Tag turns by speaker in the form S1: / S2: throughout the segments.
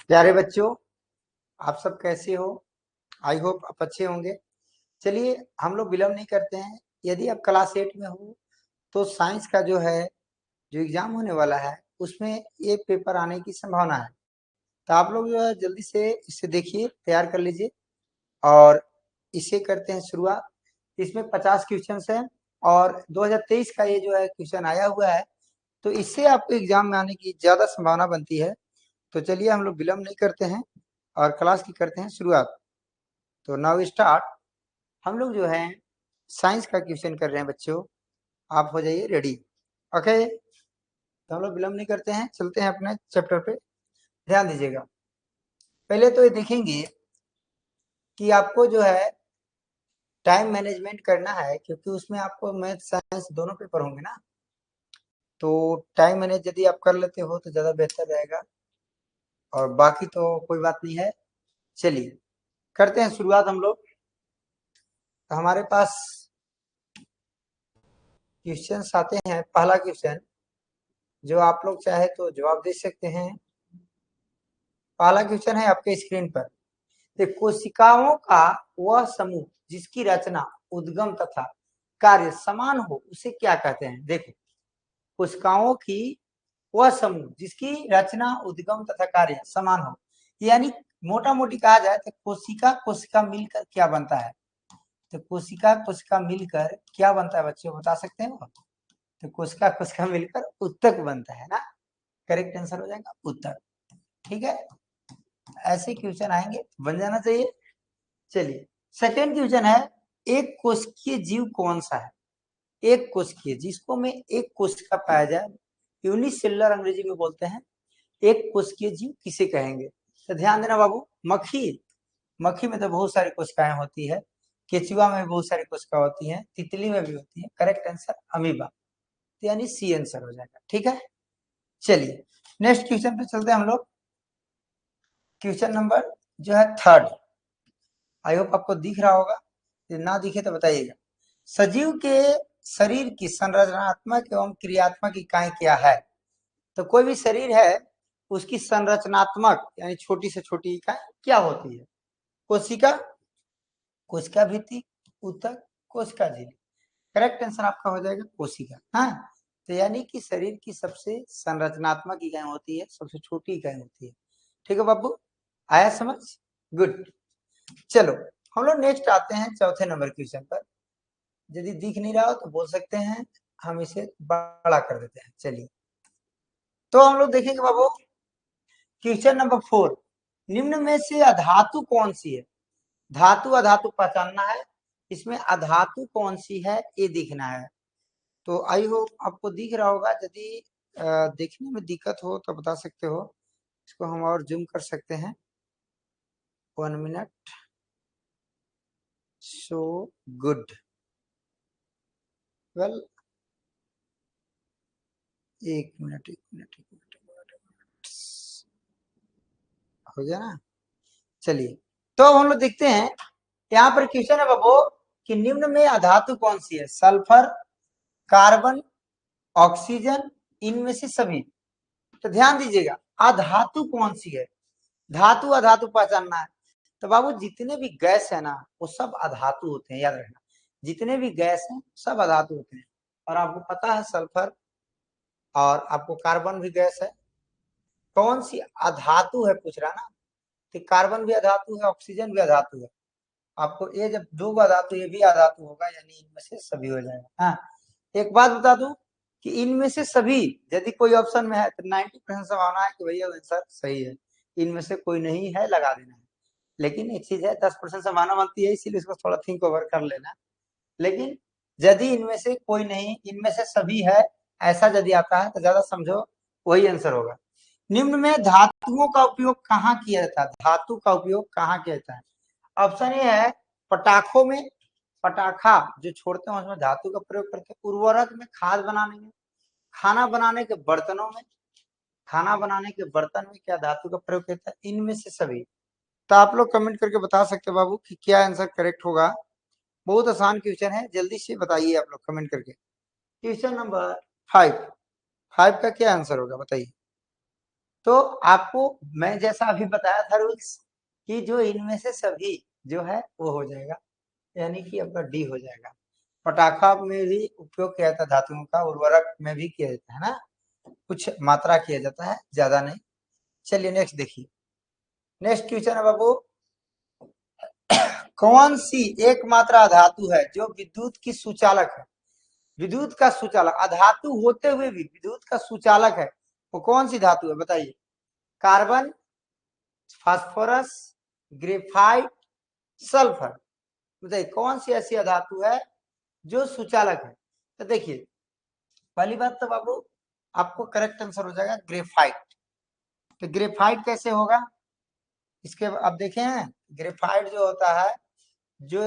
S1: प्यारे बच्चों, आप सब कैसे हो? आई होप आप अच्छे होंगे। चलिए हम लोग विलंब नहीं करते हैं। यदि आप क्लास 8 में हो तो साइंस का जो है जो एग्जाम होने वाला है उसमें ये पेपर आने की संभावना है। तो आप लोग जो है जल्दी से इसे देखिए, तैयार कर लीजिए और इसे करते हैं शुरुआत। इसमें 50 क्वेश्चन है और 2023 का ये जो है क्वेश्चन आया हुआ है, तो इससे आपको एग्जाम में आने की ज्यादा संभावना बनती है। तो चलिए हम लोग विलंब नहीं करते हैं और क्लास की करते हैं शुरुआत। तो नाउ स्टार्ट। हम लोग जो है साइंस का क्वेश्चन कर रहे हैं बच्चों, आप हो जाइए रेडी। ओके, तो हम लोग विलंब नहीं करते हैं, चलते हैं अपने चैप्टर पे। ध्यान दीजिएगा, पहले तो ये देखेंगे कि आपको जो है टाइम मैनेजमेंट करना है, क्योंकि उसमें आपको मैथ साइंस दोनों पेपर होंगे ना। तो टाइम मैनेज यदि आप कर लेते हो तो ज्यादा बेहतर रहेगा, और बाकी तो कोई बात नहीं है। चलिए करते हैं शुरुआत हम लोग। तो हमारे पास क्वेश्चन आते हैं। पहला क्वेश्चन जो आप लोग चाहे तो जवाब दे सकते हैं। पहला क्वेश्चन है आपके स्क्रीन पर। तो कोशिकाओं का वह समूह जिसकी रचना, उद्गम तथा कार्य समान हो उसे क्या कहते हैं? देखो, कोशिकाओं की वह समूह जिसकी रचना, उद्गम तथा कार्य समान हो, यानी मोटा मोटी कहा जाए तो कोशिका कोशिका मिलकर क्या बनता है? तो कोशिका कोशिका मिलकर क्या बनता है बच्चों, बता सकते हैं? तो कोशिका कोशिका मिलकर उत्तक बनता है ना। करेक्ट आंसर हो जाएगा उत्तक। ठीक है, ऐसे क्वेश्चन आएंगे, बन जाना चाहिए। चलिए सेकेंड क्वेश्चन है, एक कोशिकीय जीव कौन सा है? एक कोशिकीय, जिसको में एक कोशिका पाया जाए, यूनिसेलुलर अंग्रेजी में बोलते हैं। एक कोशिकीय जीव किसे कहेंगे? तो ध्यान देना बाबू, मक्खी। मक्खी में तो बहुत सारी कोशिकाएं होती है, केचुआ में बहुत सारी कोशिका होती है, तितली में भी होती है। करेक्ट आंसर अमीबा, यानी सी आंसर हो जाएगा। ठीक है, चलिए नेक्स्ट क्वेश्चन पे चलते हैं हम लोग। क्वेश्चन नंबर जो है थर्ड, आई होप आपको दिख रहा होगा, यदि ना दिखे तो बताइएगा। सजीव के शरीर की संरचनात्मक एवं क्रियात्मक इकाई क्या है? तो कोई भी शरीर है, उसकी संरचनात्मक यानी छोटी से छोटी इकाई क्या होती है? कोशिका, कोशिका भित्ति, ऊतक, कोशिका झिल्ली। करेक्ट आंसर आपका हो जाएगा कोशिका। हाँ, तो यानी कि शरीर की सबसे संरचनात्मक इकाई होती है, सबसे छोटी इकाई होती है। ठीक है बाबू, आया समझ? गुड। चलो हम लोग नेक्स्ट आते हैं चौथे नंबर क्वेश्चन पर। यदि दिख नहीं रहा हो तो बोल सकते हैं, हम इसे बड़ा कर देते हैं। चलिए तो हम लोग देखेंगे बाबू क्वेश्चन नंबर 4। निम्न में से अधातु कौन सी है? धातु अधातु पहचानना है, इसमें अधातु कौन सी है ये दिखना है। तो आई होप आपको दिख रहा होगा। यदि देखने में दिक्कत हो तो बता सकते हो, इसको हम और जूम कर सकते हैं। 1 मिनट। So good. वेल, एक मिनट एक मिनट एक मिनट हो गया ना। चलिए तो अब हम लोग देखते हैं, यहाँ पर क्वेश्चन है बाबू कि निम्न में अधातु कौन सी है? सल्फर, कार्बन, ऑक्सीजन, इनमें से सभी। तो ध्यान दीजिएगा, अधातु कौन सी है? धातु अधातु पहचानना है। तो बाबू जितने भी गैस है ना वो सब अधातु होते हैं, याद रखना। जितने भी गैस हैं सब अधातु होते हैं। और आपको पता है सल्फर और आपको कार्बन भी गैस है। कौन सी अधातु है पूछ रहा ना, तो कार्बन भी अधातु है, ऑक्सीजन भी अधातु है। आपको ये जब दो धातु ये भी अधातु होगा, यानी इनमें से सभी हो जाएगा। हाँ, एक बात बता दूं कि इनमें से सभी यदि कोई ऑप्शन में है तो 90% संभावना है कि भैया आंसर सही है। इनमें से कोई नहीं है, लगा देना है। लेकिन एक चीज है, 10% संभावना बनती है, इसीलिए इसको थोड़ा थिंक ओवर कर लेना। लेकिन यदि इनमें से कोई नहीं, इनमें से सभी है, ऐसा यदि आता है तो ज्यादा समझो वही आंसर होगा। निम्न में धातुओं का उपयोग कहाँ किया जाता है? धातु का उपयोग कहाँ किया जाता है? ऑप्शन ए है पटाखों में, पटाखा जो छोड़ते हैं उसमें धातु का प्रयोग करते हैं। उर्वरक में, खाद बनाने में, खाना बनाने के बर्तनों में, खाना बनाने के बर्तन में क्या धातु का प्रयोग करता है? इनमें से सभी। तो आप लोग कमेंट करके बता सकते हो बाबू कि क्या आंसर करेक्ट होगा। बहुत आसान क्वेश्चन है, जल्दी से बताइए आप लोग कमेंट करके। क्वेश्चन नंबर 5, 5 का क्या आंसर होगा बताइए। तो आपको मैं जैसा अभी बताया था रूल्स कि जो इनमें से सभी जो है वो हो जाएगा, यानी कि आपका डी हो जाएगा। पटाखा में भी उपयोग किया जाता है धातुओं का, उर्वरक में भी किया जाता है ना, कुछ मात्रा किया जाता है, ज्यादा नहीं। चलिए नेक्स्ट देखिए, नेक्स्ट क्वेश्चन है बाबू, कौन सी एक मात्रा धातु है जो विद्युत की सुचालक है? विद्युत का सुचालक, अधातु होते हुए भी विद्युत का सुचालक है, वो कौन सी धातु है बताइए? Carbon, phosphorus, graphite, sulphur. बताइए कौन सी ऐसी धातु है जो सुचालक है? तो देखिए पहली बात तो बाबू आपको करेक्ट आंसर हो जाएगा ग्रेफाइट। तो ग्रेफाइट कैसे होगा इसके अब देखे हैं। ग्रेफाइट जो होता है, जो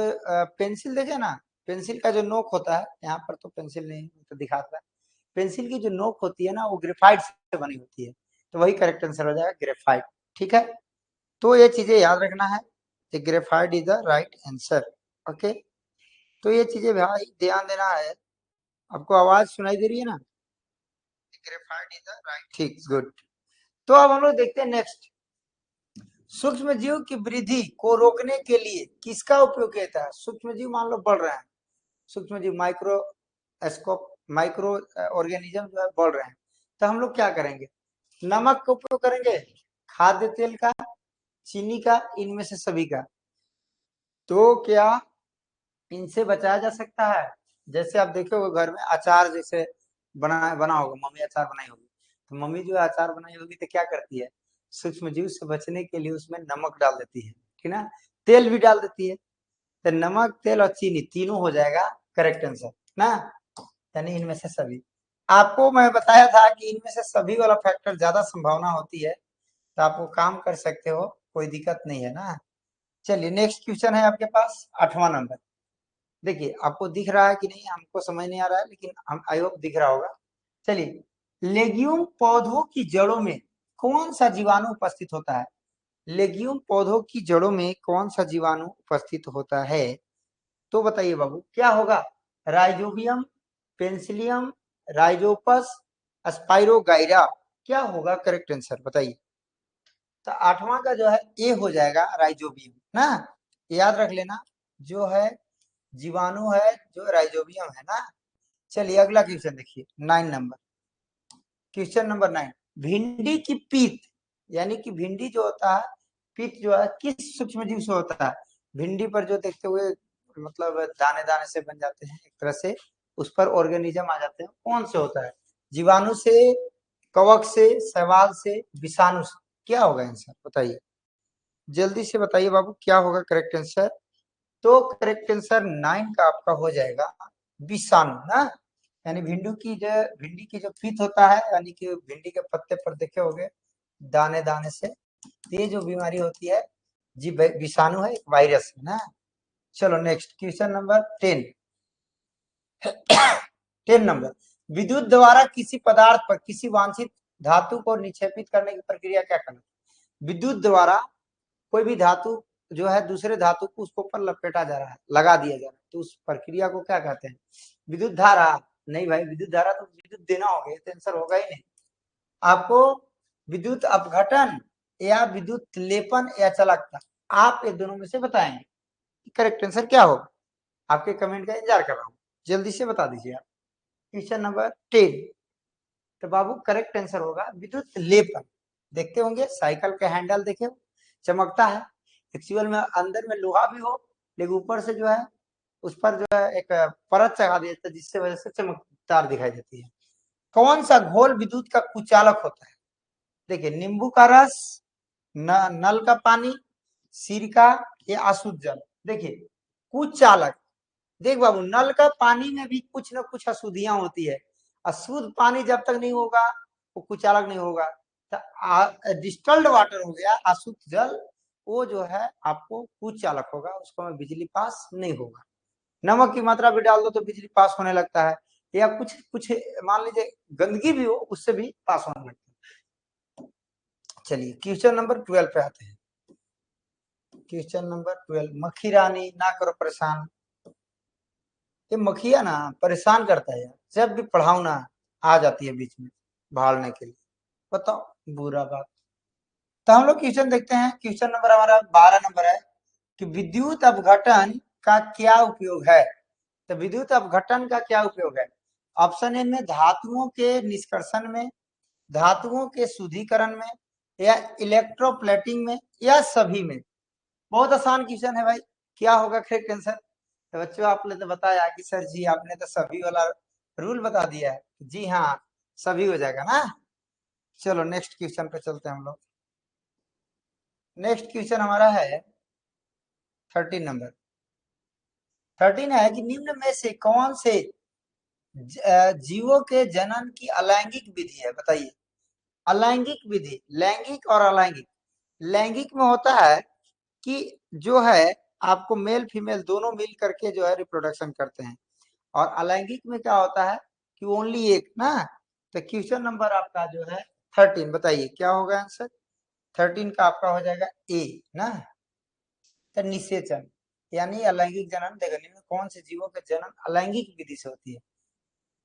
S1: पेंसिल देखे ना, पेंसिल का जो नोक होता है, यहाँ पर तो पेंसिल नहीं तो दिखाता है, पेंसिल की जो नोक होती है ना वो ग्रेफाइट से बनी होती है, तो वही करेक्ट आंसर हो जाएगा ग्रेफाइट। ठीक है, तो ये चीजें याद रखना है, graphite is the right answer. Okay, तो ये चीजें भाई ध्यान देना है। आपको आवाज सुनाई दे रही है ना? ग्रेफाइट इज द राइट, ठीक, गुड। तो अब हम लोग देखते हैं नेक्स्ट, सूक्ष्म जीव की वृद्धि को रोकने के लिए किसका उपयोग किया जाता है? सूक्ष्म जीव मान लो बढ़ रहे हैं, सूक्ष्म जीव माइक्रोस्कोप, माइक्रो ऑर्गेनिज्म जो है बढ़ रहे हैं, तो हम लोग क्या करेंगे? नमक का उपयोग करेंगे, खाद्य तेल का, चीनी का, इनमें से सभी का। तो क्या इनसे बचाया जा सकता है? जैसे आप देखे होगे घर में अचार जैसे बना होगा, मम्मी अचार बनाई होगी, तो मम्मी जो अचार बनाई होगी तो क्या करती है? सूक्ष्म जीव से बचने के लिए उसमें नमक डाल देती है, ठीक ना, तेल भी डाल देती है। तो नमक, तेल और चीनी तीनों हो जाएगा करेक्ट आंसर ना, यानी इनमें से सभी। आपको मैं बताया था कि इनमें से सभी वाला फैक्टर ज्यादा संभावना होती है, तो आप वो काम कर सकते हो, कोई दिक्कत नहीं है ना। चलिए नेक्स्ट क्वेश्चन है आपके पास 8वां नंबर। देखिए आपको दिख रहा है कि नहीं हमको समझ नहीं आ रहा है, लेकिन हम आई होप दिख रहा होगा। चलिए, लेग्यूम पौधों की जड़ों में कौन सा जीवाणु उपस्थित होता है? लेग्यूम पौधों की जड़ों में कौन सा जीवाणु उपस्थित होता है? तो बताइए बाबू क्या होगा? राइजोबियम, पेंसिलियम, राइजोपस, स्पाइरोगाइरा, क्या होगा करेक्ट आंसर बताइए? तो 8वां का जो है ए हो जाएगा राइजोबियम ना, याद रख लेना, जो है जीवाणु है जो राइजोबियम है ना। चलिए अगला क्वेश्चन देखिए 9 नंबर, क्वेश्चन नंबर 9, भिंडी की पीत, यानी कि भिंडी जो होता है, पीत जो है किस सूक्ष्म जीव से होता है? भिंडी पर जो देखते हुए मतलब दाने दाने से बन जाते हैं एक तरह से, उस पर ऑर्गेनिज्म आ जाते हैं, कौन से होता है? जीवाणु से, कवक से, शैवाल से, विषाणु से, क्या होगा आंसर बताइए? जल्दी से बताइए बाबू क्या होगा करेक्ट आंसर? तो करेक्ट आंसर 9 का आपका हो जाएगा विषाणु ना, यानी भिंडी की जो पीत होता है, यानी कि भिंडी के पत्ते पर देखे होंगे दाने दाने से, ये जो बीमारी होती है जी विषाणु है, एक वायरस है ना। चलो नेक्स्ट क्वेश्चन नंबर 10, 10 नंबर, विद्युत द्वारा किसी पदार्थ पर किसी वांछित धातु को निक्षेपित करने की प्रक्रिया क्या कहलाती है? विद्युत द्वारा कोई भी धातु जो है दूसरे धातु को उसके ऊपर लपेटा जा रहा है, लगा दिया जा रहा है, तो उस प्रक्रिया को क्या कहते हैं? विद्युत धारा? नहीं भाई, विद्युत धारा तो विद्युत देना होगा, ये तो आंसर होगा ही नहीं। आपको विद्युत अपघटन या विद्युत लेपन या चालकता, आप ये दोनों में से बताएंगे करेक्ट आंसर क्या होगा? आपके कमेंट का इंतजार कर रहा हूँ, जल्दी से बता दीजिए आप। क्वेश्चन नंबर 10, तो बाबू करेक्ट आंसर होगा विद्युत लेपन। देखते होंगे साइकिल का हैंडल देखे चमकता है, एक्चुअल में अंदर में लोहा भी हो, लेकिन ऊपर से जो है उस पर जो है एक परत चढ़ा दिया जाता है, जिससे वजह से चमकदार दिखाई देती है। कौन सा घोल विद्युत का कुचालक होता है? देखिए नींबू का रस, नल का पानी, सिरका या अशुद्ध जल। देखिए कुचालक, देख बाबू नल का पानी में भी कुछ ना कुछ अशुद्धियां होती है, अशुद्ध पानी जब तक नहीं होगा वो कुचालक नहीं होगा। तो डिस्टल्ड वाटर हो गया अशुद्ध जल, वो जो है आपको कुचालक होगा, उसको में बिजली पास नहीं होगा। नमक की मात्रा भी डाल दो तो बिजली पास होने लगता है, या कुछ कुछ मान लीजिए गंदगी भी हो उससे भी पास होने लगता है। चलिए क्वेश्चन नंबर 12 पे आते हैं, क्वेश्चन नंबर 12, मक्खी रानी ना करो परेशान, ये मक्खिया ना परेशान करता है यार, जब भी पढ़ाऊ ना आ जाती है बीच में भालने के लिए, बताओ बुरा बात। तो हम लोग क्वेश्चन देखते हैं। क्वेश्चन नंबर हमारा 12 नंबर है कि विद्युत अपघटन का क्या उपयोग है। तो विद्युत अपघटन का क्या उपयोग है? ऑप्शन ए में धातुओं के निष्कर्षण में, धातुओं के शुद्धिकरण में, या इलेक्ट्रोप्लेटिंग में, या सभी में। बहुत आसान क्वेश्चन है भाई। क्या होगा करेक्ट आंसर? तो बच्चों आपने तो बताया कि सर जी आपने तो सभी वाला रूल बता दिया है। जी हाँ, सभी हो जाएगा ना। चलो नेक्स्ट क्वेश्चन पे चलते हैं हम लोग। नेक्स्ट क्वेश्चन हमारा है 13 नंबर। 13 है कि निम्न में से कौन से जीवों के जनन की अलैंगिक विधि है? बताइए। अलैंगिक विधि, लैंगिक और अलैंगिक। लैंगिक में होता है कि जो है आपको मेल फीमेल दोनों मिल करके जो है रिप्रोडक्शन करते हैं, और अलैंगिक में क्या होता है कि ओनली एक ना। तो क्वेश्चन नंबर आपका जो है 13, बताइए क्या होगा आंसर? 13 का आपका हो जाएगा ए ना। तो निषेचन यानी अलैंगिक जनन। देखो निम्न कौन से जीवों का जनन अलैंगिक विधि से होती है?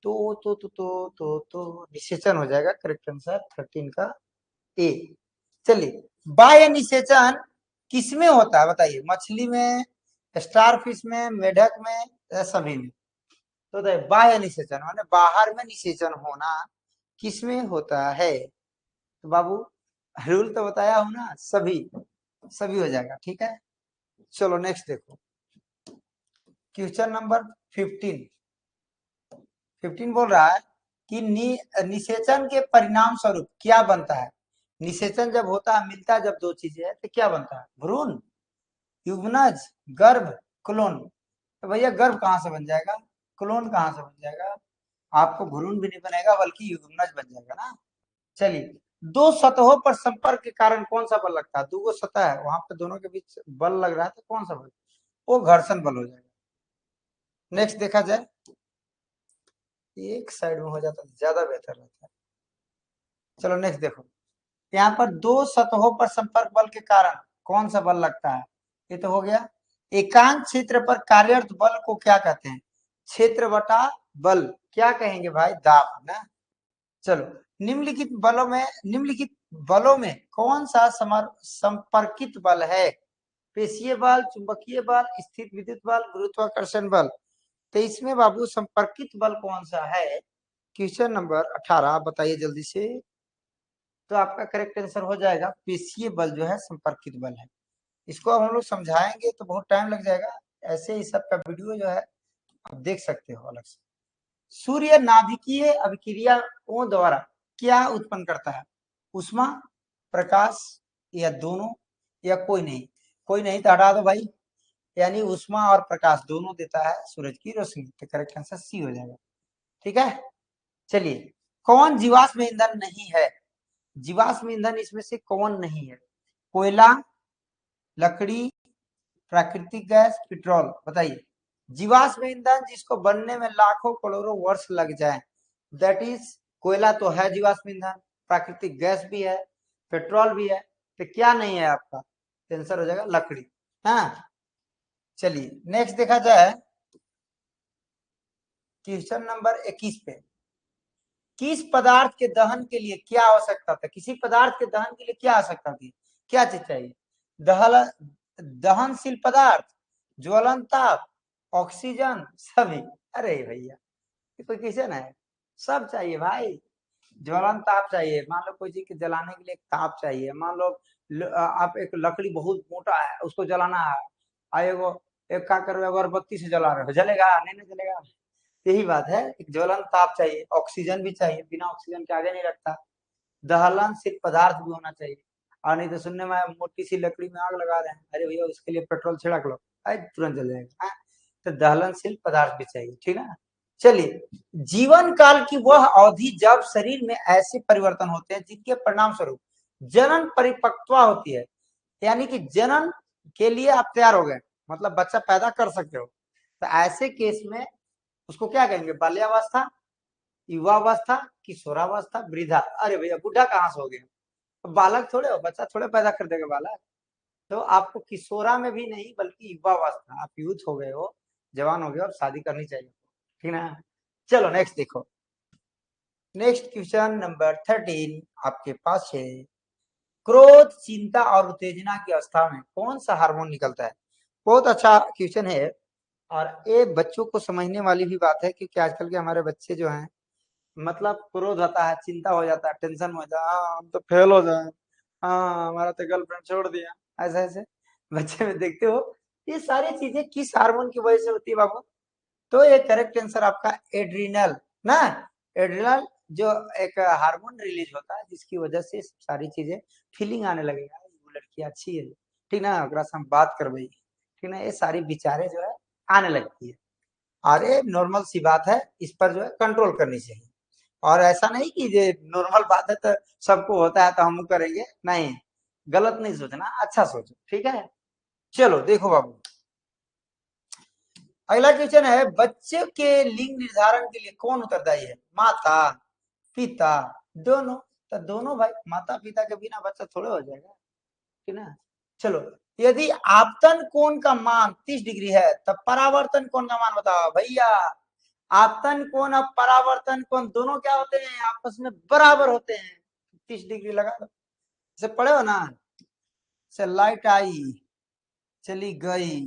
S1: तो निषेचन हो जाएगा करेक्ट आंसर 13 का ए। चलिए, बाह्य निषेचन किसमें होता है बताइए? मछली में, स्टारफिश में, मेढक में, या सभी में? तो बाह्य निषेचन माने बाहर में निषेचन होना किसमें होता है? तो बाबू रूल तो बताया हूं ना, सभी सभी हो जाएगा। ठीक है, चलो नेक्स्ट देखो। Question number 15। 15 बोल रहा है कि निषेचन के परिणाम स्वरूप क्या बनता है? निषेचन जब होता है, मिलता है जब दो चीजें है, तो क्या बनता है? भ्रूण, युग्मनज, गर्भ, क्लोन। तो भैया गर्भ कहाँ से बन जाएगा? क्लोन कहाँ से बन जाएगा? आपको भ्रूण भी नहीं बनेगा बल्कि युग्मनज बन जाएगा ना। चलिए, दो सतहों पर संपर्क के कारण कौन सा बल लगता है? दो सतह है, वहां पे दोनों के बीच बल लग रहा है, तो कौन सा बल? वो घर्षण बल हो जाएगा। नेक्स्ट देखा जाए, एक साइड में हो जाता तो ज्यादा बेहतर रहता है। चलो नेक्स्ट देखो, यहाँ पर दो सतहों पर संपर्क बल के कारण कौन सा बल लगता है? ये तो हो गया। एकांक क्षेत्र पर कार्यरत बल को क्या कहते हैं? क्षेत्र बटा बल। क्या कहेंगे भाई? दाब ना। चलो, निम्नलिखित बलों में कौन सा संपर्कित बल है? पेशीय बल, चुंबकीय बल, स्थिर विद्युत बल, गुरुत्वाकर्षण बल। तो इसमें बाबू संपर्कित बल कौन सा है? क्वेश्चन नंबर 18 आप बताइए जल्दी से। तो आपका करेक्ट आंसर हो जाएगा पेशीय बल जो है संपर्कित बल है। इसको अब हम लोग समझाएंगे तो बहुत टाइम लग जाएगा। ऐसे ही सबका वीडियो जो है आप देख सकते हो अलग से। सूर्य नाभिकीय अभिक्रियाओं द्वारा क्या उत्पन्न करता है? उष्मा, प्रकाश, या दोनों, या कोई नहीं? कोई नहीं तो हटा दो भाई। यानी उष्मा और प्रकाश दोनों देता है सूरज की रोशनी। तो करेक्ट आंसर सी हो जाएगा। ठीक है, चलिए, कौन जीवाश्म ईंधन नहीं है? जीवाश्म ईंधन इसमें से कौन नहीं है? कोयला, लकड़ी, प्राकृतिक गैस, पेट्रोल। बताइए। जीवाश्म ईंधन जिसको बनने में लाखों करोड़ों वर्ष लग जाए, दैट इज कोयला तो है जीवाश्म ईंधन, प्राकृतिक गैस भी है, पेट्रोल भी है। तो क्या नहीं है आपका? आंसर हो जाएगा लकड़ी। हाँ, चलिए नेक्स्ट देखा जाए क्वेश्चन नंबर 21 पे। किस पदार्थ के दहन के लिए क्या आवश्यकता था? किसी पदार्थ के दहन के लिए क्या आवश्यकता थी? क्या चीज चाहिए? दहन दहनशील पदार्थ, ज्वलन ताप, ऑक्सीजन, सभी। अरे भैया ये कोई क्वेश्चन है? सब चाहिए भाई। ज्वलन ताप चाहिए, मान लो कोई चीज के जलाने के लिए एक ताप चाहिए। मान लो आप एक लकड़ी बहुत मोटा है उसको जलाना है, आएगो एक क्या करो, अगरबत्ती से जला रहे हो, जलेगा? नहीं ना जलेगा। यही बात है, एक ज्वलन ताप चाहिए, ऑक्सीजन भी चाहिए, बिना ऑक्सीजन के आगे नहीं रखता। दहनशील पदार्थ भी होना चाहिए। और नहीं तो सुनने में मोटी सी लकड़ी में आग लगा रहे हैं, अरे भैया उसके लिए पेट्रोल छिड़क लो, अरे तुरंत जल जाएगा। हाँ? तो दहनशील पदार्थ भी चाहिए। ठीक है ना। चलिए, जीवन काल की वह अवधि जब शरीर में ऐसे परिवर्तन होते हैं जिनके परिणाम स्वरूप जनन परिपक्वता होती है, यानी कि जनन के लिए आप तैयार हो गए, मतलब बच्चा पैदा कर सकते हो। तो ऐसे केस में उसको क्या कहेंगे? बाल्यावस्था, युवावस्था, किशोरावस्था, वृद्धा। अरे भैया बुढ़ा कहाँ से हो गया? तो बालक थोड़े हो, बच्चा थोड़े पैदा कर देगा बालक। तो आपको किशोरा में भी नहीं बल्कि युवावस्था, आप यूथ हो गए हो, जवान हो गए हो, अब शादी करनी चाहिए। ठीक ना। चलो नेक्स्ट देखो। नेक्स्ट क्वेश्चन नंबर 13 आपके पास है क्रोध, चिंता और उत्तेजना की अवस्था में कौन सा हार्मोन निकलता है? बहुत अच्छा क्वेश्चन है और ये बच्चों को समझने वाली भी बात है, क्योंकि आजकल के हमारे बच्चे जो हैं, मतलब क्रोध होता है, चिंता हो जाता है, टेंशन हो जाता है, हम तो फेल हो जाए, हाँ हमारा तो गर्लफ्रेंड छोड़ दिया, ऐसे ऐसे बच्चे में देखते हो। ये सारी चीजें किस हार्मोन की वजह से होती है बाबू? तो ये करेक्ट आंसर आपका एड्रिनल ना। एड्रिनल जो एक हार्मोन रिलीज होता है, जिसकी वजह से सारी चीजें फीलिंग आने लगेगा, वो लड़की अच्छी है, ठीक ना, अगर हम बात करवाई, ठीक ना, ये सारी विचारे जो है आने लगती है। और ये नॉर्मल सी बात है, इस पर जो है कंट्रोल करनी चाहिए। और ऐसा नहीं कि ये नॉर्मल बात है तो सबको होता है तो हम करेंगे, नहीं, गलत नहीं सोचना, अच्छा सोचो, ठीक है। चलो देखो बाबू, अगला क्वेश्चन है, बच्चे के लिंग निर्धारण के लिए कौन उत्तरदायी है? माता, पिता, दोनों? तो दोनों भाई, माता पिता के बिना बच्चा थोड़े हो जाएगा, ठीक ना। चलो, यदि आपतन कोण का मान 30 डिग्री है, तब परावर्तन कोण का मान बताओ भैया। आपतन कोण और परावर्तन कोण दोनों क्या होते हैं? आपस में बराबर होते हैं। 30 डिग्री लगा दो, इसे पढ़े हो ना। से लाइट आई, चली गई,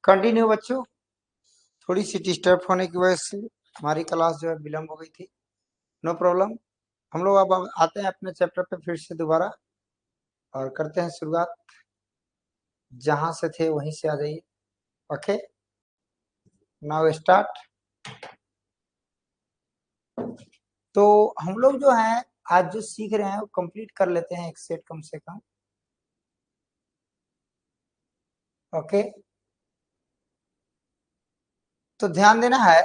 S1: कंटिन्यू बच्चों। थोड़ी सी डिस्टर्ब होने की वजह से हमारी क्लास जो है विलम्ब हो गई थी। नो प्रॉब्लम, हम लोग अब आते हैं अपने चैप्टर पे फिर से दोबारा और करते हैं शुरुआत। जहां से थे वहीं से आ जाइए। Okay, now start. तो हम लोग जो है आज जो सीख रहे हैं वो कंप्लीट कर लेते हैं, एक सेट कम से कम। ओके, तो ध्यान देना है,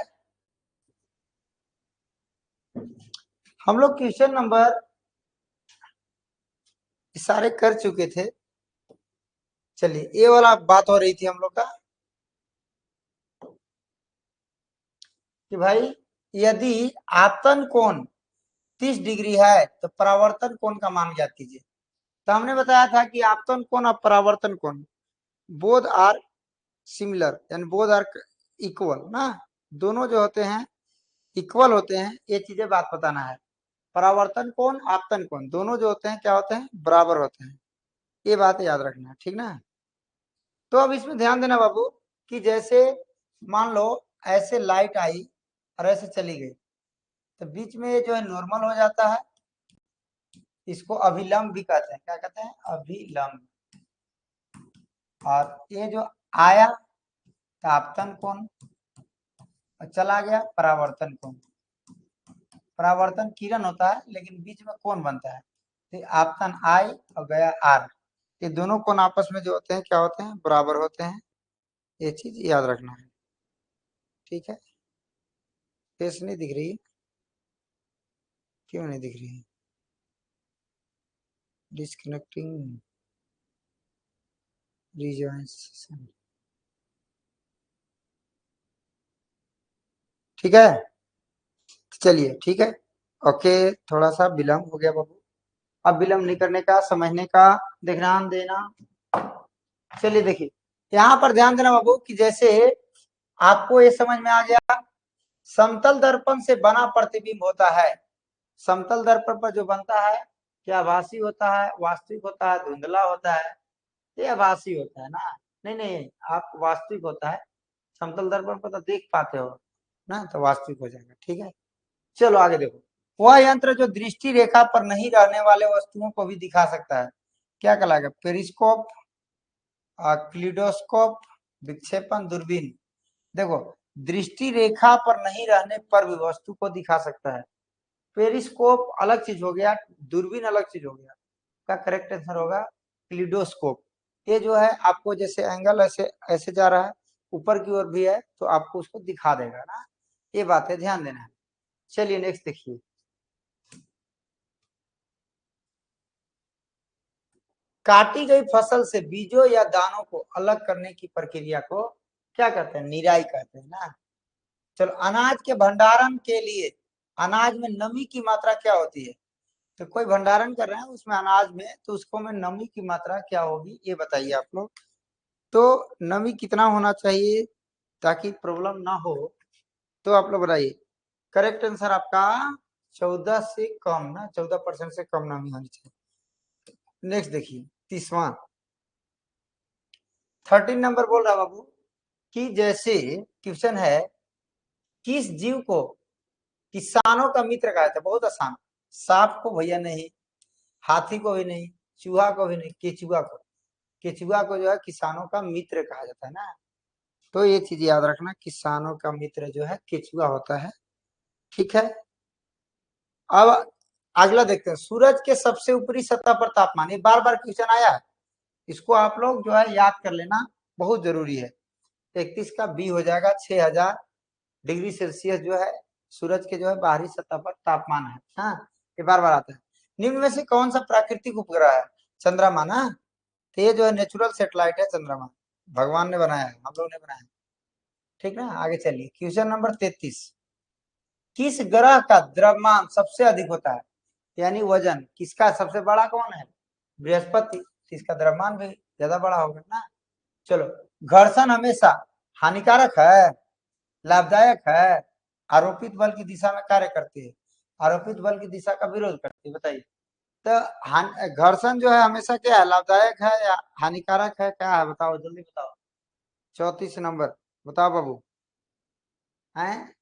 S1: हम लोग क्वेश्चन नंबर सारे कर चुके थे। चलिए, ये वाला बात हो रही थी हम लोग का कि भाई यदि आपतन कोण 30 डिग्री है तो परावर्तन कोण का मान ज्ञात कीजिए। तो हमने बताया था कि आपतन कोण और परावर्तन कोण बोथ आर सिमिलर, यानी बोथ आर इक्वल ना, दोनों जो होते हैं इक्वल होते हैं, ये चीजें बात बताना है। परावर्तन कोण आपतन कोण दोनों जो होते हैं क्या होते हैं, बराबर होते हैं। ये बात याद रखना, ठीक ना। तो अब इसमें ध्यान देना बाबू कि जैसे मान लो ऐसे लाइट आई और ऐसे चली गई, तो बीच में जो है नॉर्मल हो जाता है, इसको अभिलंब भी कहते हैं। क्या कहते हैं, अभिलंब। और ये जो आया आपतन कोण, चला गया परावर्तन कोण। परावर्तन किरण होता है लेकिन बीच में कोण बनता है, तो आपतन आई और गया आर, ये दोनों कोण आपस में जो होते हैं क्या होते हैं, बराबर होते हैं। ये चीज याद रखना है, ठीक है। फेस नहीं दिख रही, क्यों नहीं दिख रही है, डिस्कनेक्टिंग रिजॉइन सेशन, ठीक है। चलिए ठीक है, ओके। थोड़ा सा विलम्ब हो गया बाबू, अब विलम्ब नहीं करने का, समझने का ध्यान देना। चलिए देखिए, यहाँ पर ध्यान देना बाबू कि जैसे आपको ये समझ में आ गया, समतल दर्पण से बना प्रतिबिंब होता है। समतल दर्पण पर जो बनता है क्या आभासी होता है, वास्तविक होता है, धुंधला होता है, ये आभासी होता है ना। नहीं नहीं, आप वास्तविक होता है, समतल दर्पण पर तो देख पाते हो ना, तो वास्तविक हो जाएगा, ठीक है। चलो आगे देखो, वह यंत्र जो दृष्टि रेखा पर नहीं रहने वाले वस्तुओं को भी दिखा सकता है, क्या कहलाएगा, पेरिस्कोप, क्लिडोस्कोप, विक्षेपण दूरबीन। देखो, दृष्टि रेखा पर नहीं रहने पर भी वस्तु को दिखा सकता है। पेरिस्कोप अलग चीज हो गया, दूरबीन अलग चीज हो गया, का करेक्ट आंसर होगा क्लिडोस्कोप। ये जो है आपको जैसे एंगल ऐसे ऐसे जा रहा है, ऊपर की ओर भी है, तो आपको उसको दिखा देगा ना, ये बात है, ध्यान देना है। चलिए नेक्स्ट देखिए, काटी गई फसल से बीजों या दानों को अलग करने की प्रक्रिया को क्या कहते हैं, निराई कहते हैं ना। चलो, अनाज के भंडारण के लिए अनाज में नमी की मात्रा क्या होती है, तो कोई भंडारण कर रहे हैं उसमें अनाज में, तो उसको में नमी की मात्रा क्या होगी ये बताइए आप लोग। तो नमी कितना होना चाहिए ताकि प्रॉब्लम ना हो, तो आप लोग बताइए। करेक्ट आंसर आपका 14 से कम ना, 14% से कम नमी होनी चाहिए। नेक्स्ट देखिए, 30वां 13 नंबर बोल रहा बाबू कि जैसे क्वेश्चन है, किस जीव को किसानों का मित्र कहा था, बहुत आसान। सांप को भैया नहीं, हाथी को भी नहीं, चूहा को भी नहीं, केचुआ को। केचुआ को जो है किसानों का मित्र कहा जाता है ना, तो ये चीज याद रखना, किसानों का मित्र जो है केचुआ होता है, ठीक है। अब अगला देखते हैं, सूरज के सबसे ऊपरी सतह पर तापमान, ये बार बार क्वेश्चन आया है, इसको आप लोग जो है याद कर लेना, बहुत जरूरी है। 31 का बी हो जाएगा, 6000 डिग्री सेल्सियस जो है सूरज के जो है बाहरी सतह पर तापमान है। हाँ, ये बार बार आता है। निम्न में से कौन सा प्राकृतिक उपग्रह है, चंद्रमा ना, तो ये जो है नेचुरल सैटेलाइट है चंद्रमा, भगवान ने बनाया है, हम लोग ने बनाया है, ठीक ना। आगे चलिए, क्वेश्चन नंबर 33, किस ग्रह का द्रव्यमान सबसे अधिक होता है, यानी वजन किसका सबसे बड़ा कौन है, बृहस्पति, इसका द्रव्यमान भी ज्यादा बड़ा होगा ना। चलो, घर्षण हमेशा हानिकारक है, लाभदायक है, आरोपित बल की दिशा में कार्य करती है, आरोपित बल की दिशा का विरोध करती है, बताइए। तो घर्षण जो है हमेशा क्या है, लाभदायक है या हानिकारक है, क्या है बताओ, जल्दी बताओ। 34 नंबर बताओ बाबू, है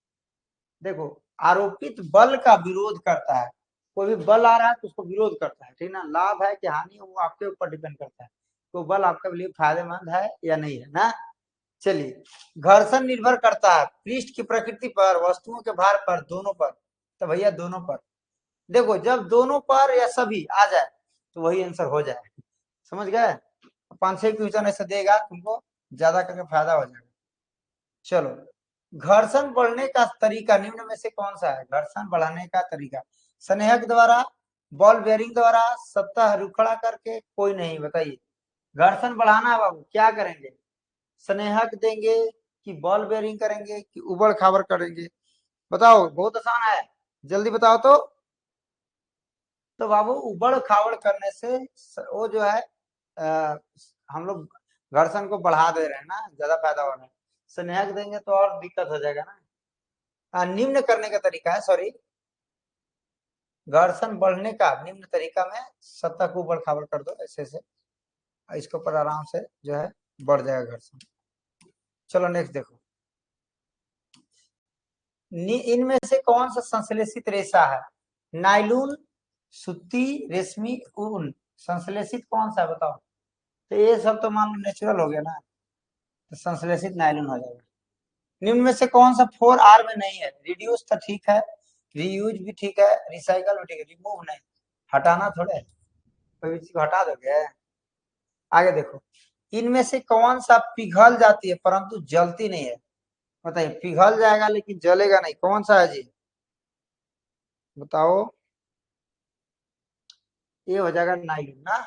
S1: देखो, आरोपित बल का विरोध करता है, कोई भी बल आ रहा है तो उसको विरोध करता है, ठीक ना। लाभ है कि हानि है वो आपके ऊपर डिपेंड करता है, तो बल आपके लिए फायदेमंद है या नहीं है ना। चलिए, घर्षण निर्भर करता है पृष्ठ की प्रकृति पर, वस्तुओं के भार पर, दोनों पर, तो भैया दोनों पर। देखो, जब दोनों पर या सभी आ जाए तो वही आंसर हो जाए, समझ गए। 5-6 क्वेश्चन ऐसे देगा तुमको, ज्यादा करके फायदा हो जाएगा। चलो, घर्षण बढ़ने का तरीका निम्न में से कौन सा है, घर्षण बढ़ाने का तरीका, स्नेहक द्वारा, बॉल बेयरिंग द्वारा, सतह रुखड़ा करके, कोई नहीं, बताइए। घर्षण बढ़ाना है बाबू, क्या करेंगे, स्नेहक देंगे कि बॉल बेयरिंग करेंगे कि उबड़ खाबड़ करेंगे, बताओ, बहुत आसान है, जल्दी बताओ तो बाबू उबड़ खाबड़ करने से वो जो है आ, हम लोग घर्षण को बढ़ा दे रहे हैं ना, ज्यादा फायदा हो रहा है। स्नेहक देंगे तो और दिक्कत हो जाएगा ना। निम्न करने का तरीका है, सॉरी, घर्षण बढ़ने का निम्न तरीका में सतह को ऊबड़ खाबड़ कर दो ऐसे से, इसके ऊपर आराम से जो है बढ़ जाएगा घर्षण। चलो नेक्स्ट देखो, इनमें से कौन सा संश्लेषित रेशा है? नायलून, सूती, रेशमी, ऊन। संश्लेषित कौन सा है बताओ? तो ये सब तो मान लो नेचुरल हो गया ना, तो संश्लेषित नायलून हो जाएगा। निम्न में से कौन सा 4R में नहीं है? रिड्यूस तो ठीक है, रीयूज भी ठीक है, रिसाइकल भी ठीक है, रिमूव नहीं, हटाना थोड़े, कोई चीज हटा दोगे। आगे देखो, इनमें से कौन सा पिघल जाती है परंतु जलती नहीं है? बताइए, पिघल जाएगा लेकिन जलेगा नहीं, कौन सा है जी? बताओ। ये हो जाएगा नायलून ना।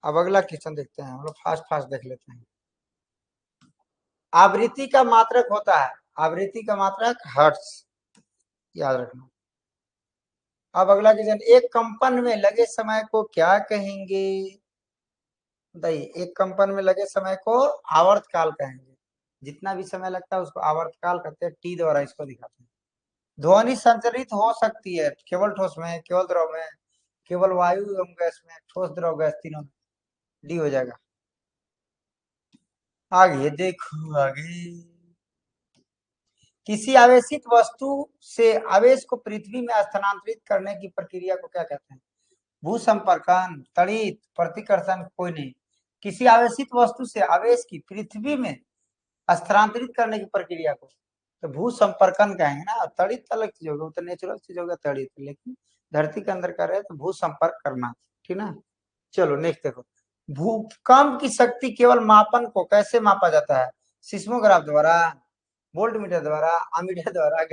S1: अब अगला क्वेश्चन देखते हैं, हम लोग फास्ट फास्ट देख लेते हैं। आवृत्ति का मात्रक होता है, आवृत्ति का मात्रक हर्ट्ज, याद रखना। अब अगला क्वेश्चन, एक कंपन में लगे समय को क्या कहेंगे? बताइए, एक कंपन में लगे समय को आवर्तकाल कहेंगे। जितना भी समय लगता है उसको आवर्तकाल कहते हैं, टी द्वारा इसको दिखाते हैं। ध्वनि संचरित हो सकती है केवल ठोस में, केवल द्रव में, केवल वायु एवं गैस में, ठोस द्रव गैस तीनों में। डी हो जाएगा। आगे देखो, आगे, किसी आवेशित वस्तु से आवेश को पृथ्वी में स्थानांतरित करने की प्रक्रिया को क्या कहते हैं? भूसंपर्कन, तड़ित, प्रतिकर्षण, कोई नहीं। किसी आवेशित वस्तु से आवेश की पृथ्वी में स्थानांतरित करने की प्रक्रिया को तो भूसंपर्कन कहेंगे ना। तड़ित अलग चीज होगा, वो तो नेचुरल चीज होगा तड़ित, लेकिन धरती के अंदर कर रहे हैं तो भूसंपर्क करना, ठीक ना। चलो नेक्स्ट देखो, भूकंप की शक्ति केवल मापन को कैसे मापा जाता है? सिस्मोग्राफ द्वारा, वोल्ट मीटर द्वारा, अमीटर द्वारा,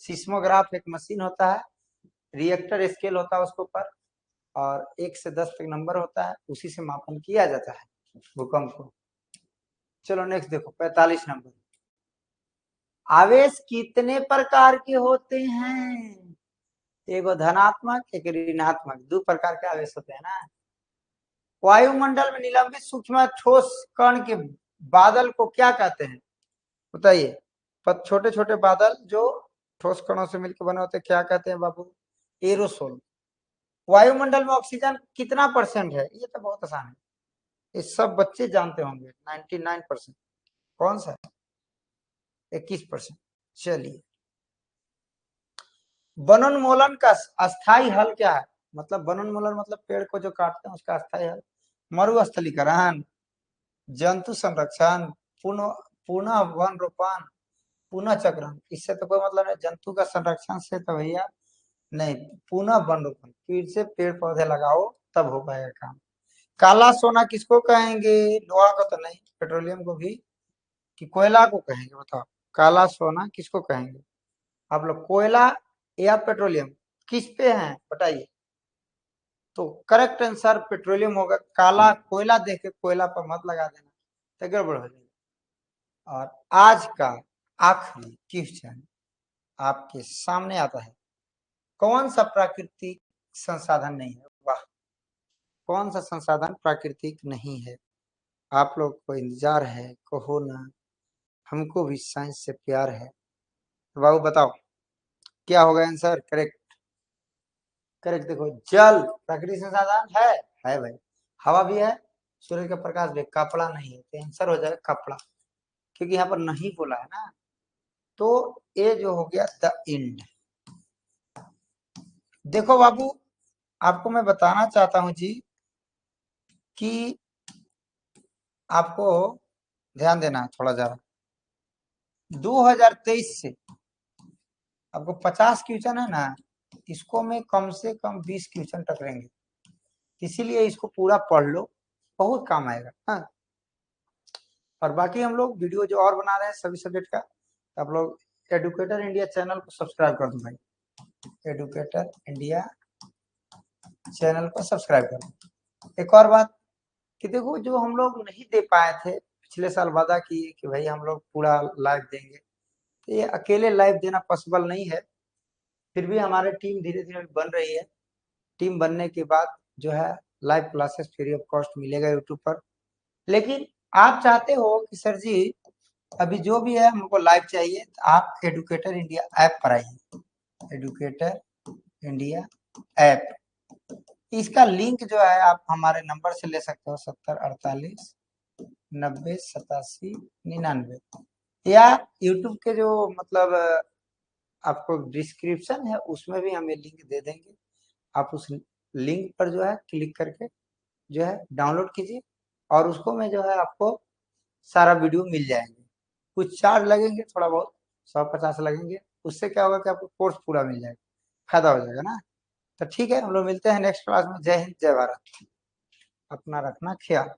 S1: सिस्मोग्राफ एक मशीन होता है, रिएक्टर स्केल होता है उसके ऊपर, और 1 से 10 तक नंबर होता है, उसी से मापन किया जाता है भूकंप को। चलो नेक्स्ट देखो, 45 नंबर, आवेश कितने प्रकार के होते हैं? एक धनात्मक, एक ऋणात्मक, 2 प्रकार के आवेश होते हैं ना। वायुमंडल में निलंबित सूक्ष्म ठोस कण के बादल को क्या कहते हैं? बताइए, छोटे छोटे बादल जो ठोस कणों से मिलकर बने होते हैं, क्या कहते हैं बाबू? एरोसोल। वायुमंडल में ऑक्सीजन कितना % है? ये तो बहुत आसान है, ये सब बच्चे जानते होंगे, 99%। कौन सा? 21%। चलिए, वनोन्मूलन का अस्थाई हल क्या है? मतलब वनोन्मूलन मतलब पेड़ को जो काटते हैं उसका अस्थाई हल, मरुस्थलीकरण, जंतु संरक्षण, पुनः पुनः वन रोपण, पुनः चक्रण। इससे तो कोई मतलब नहीं, जंतु का संरक्षण से तो भैया नहीं, पुनः वन रोपण, फिर से पेड़ पौधे लगाओ तब हो पाएगा काम। काला सोना किसको कहेंगे? लोहा को तो नहीं, पेट्रोलियम को भी, कि कोयला को कहेंगे? बताओ, काला सोना किसको कहेंगे? आप लोग कोयला या पेट्रोलियम किस पे हैं बताइए? तो करेक्ट आंसर पेट्रोलियम होगा। काला कोयला देख के कोयला पर मत लगा देना, तो गड़बड़ हो जाएगी। और आज का आखिरी क्वेश्चन आपके सामने आता है, कौन सा प्राकृतिक संसाधन नहीं है? वाह, कौन सा संसाधन प्राकृतिक नहीं है? आप लोग को इंतजार है, कहो ना, हमको भी साइंस से प्यार है। तो बाबू बताओ, क्या होगा आंसर? Correct, correct. देखो, जल प्राकृतिक संसाधन है भाई, हवा भी है, सूर्य का प्रकाश भी, कपड़ा नहीं है, तो आंसर हो जाएगा कपड़ा, क्योंकि यहाँ पर नहीं बोला है ना। तो ये जो हो गया द इंड। देखो बाबू, आपको मैं बताना चाहता हूं जी कि आपको ध्यान देना है थोड़ा जरा। 2023 से आपको 50 क्वेश्चन है ना, इसको मैं कम से कम 20 क्वेश्चन टकरेंगे, इसीलिए इसको पूरा पढ़ लो, बहुत काम आएगा। हाँ, और बाकी हम लोग वीडियो जो और बना रहे हैं सभी सब्जेक्ट का, आप लोग एडुकेटर इंडिया चैनल को सब्सक्राइब कर दो भाई, एडुकेटर इंडिया चैनल को सब्सक्राइब कर दो। एक और बात कि देखो, जो हम लोग नहीं दे पाए थे पिछले साल, वादा किए कि भाई हम लोग पूरा लाइव देंगे, तो ये अकेले लाइव देना पॉसिबल नहीं है, फिर भी हमारी टीम धीरे धीरे बन रही है। टीम बनने के बाद जो है live classes free of cost मिलेगा यूट्यूब पर। लेकिन आप चाहते हो कि सर जी अभी जो भी है हमको लाइव चाहिए, तो आप एडुकेटर इंडिया ऐप पर आइए, एडुकेटर इंडिया ऐप। इसका लिंक जो है आप हमारे नंबर से ले सकते हो, 70 48 90 87 99, या यूट्यूब के जो मतलब आपको डिस्क्रिप्शन है उसमें भी हमें लिंक दे देंगे। आप उस लिंक पर जो है क्लिक करके जो है डाउनलोड कीजिए, और उसको में जो है आपको सारा वीडियो मिल जाएंगे। कुछ चार्ज लगेंगे थोड़ा बहुत, 150 लगेंगे, उससे क्या होगा कि आपको कोर्स पूरा मिल जाएगा, फायदा हो जाएगा ना। तो ठीक है, हम लोग मिलते हैं नेक्स्ट क्लास में। जय हिंद, जय भारत। अपना रखना ख्याल।